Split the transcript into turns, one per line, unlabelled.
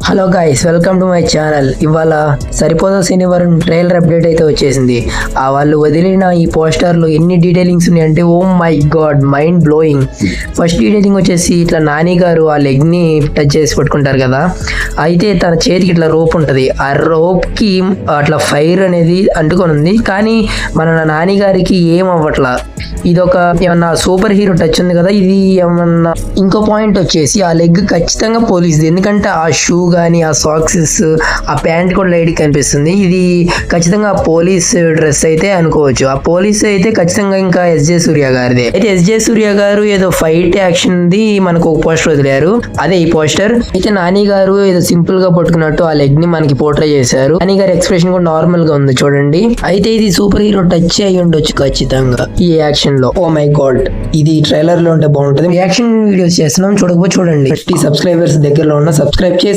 Hello guys, welcome to my channel. ఇవాళ సరిపోదా శనివారం trailer update అయితే వచ్చేసింది. వాళ్ళు వదిలిన ఈ పోస్టర్లో ఎన్ని డీటెయిలింగ్స్ ఉన్నాయంటే oh my god, mind blowing. First detailing వచ్చేసి ఇట్లా నాని గారు ఆ లెగ్ని టచ్ చేసి పట్టుకుంటారు కదా, అయితే తన చేతికి ఇట్లా రోప్ ఉంటుంది. ఆ రోప్కి అట్లా ఫైర్ అనేది అంటుకొని ఉంది, కానీ మన నాని గారికి ఏం అవ్వట్లా. ఇదొక ఏమన్నా సూపర్ హీరో టచ్ ఉంది కదా, ఇది ఏమన్నా. ఇంకో పాయింట్ వచ్చేసి ఆ లెగ్ ఖచ్చితంగా పోలీస్ది, ఎందుకంటే ఆ షూ కానీ ఆ సాక్సెస్ ఆ ప్యాంట్ కూడా లైట్ కనిపిస్తుంది. ఇది ఖచ్చితంగా పోలీస్ డ్రెస్ అయితే అనుకోవచ్చు. ఆ పోలీస్ అయితే ఖచ్చితంగా ఇంకా ఎస్జే సూర్య గారిదే. అయితే ఎస్జే సూర్య గారు ఏదో ఫైట్ యాక్షన్ ది మనకు ఒక పోస్టర్ వదిలారు, అదే ఈ పోస్టర్. అయితే నాని గారు ఏదో సింపుల్ గా పట్టుకున్నట్టు ఆ లెగ్ ని మనకి పోర్ట్రే చేశారు. నాని గారి ఎక్స్ప్రెషన్ కూడా నార్మల్ గా ఉంది చూడండి. అయితే ఇది సూపర్ హీరో టచ్ అయి ఉండొచ్చు ఖచ్చితంగా ఈ యాక్షన్ లో. ఓ మై గాడ్, ఇది ట్రైలర్ లో ఉంటే బాగుంటుంది. యాక్షన్ వీడియోస్ చేస్తున్నాం, చూడకపోతే చూడండి. 50 సబ్స్క్రైబర్స్ దగ్గరలో ఉన్న సబ్స్క్రైబ్ చేసి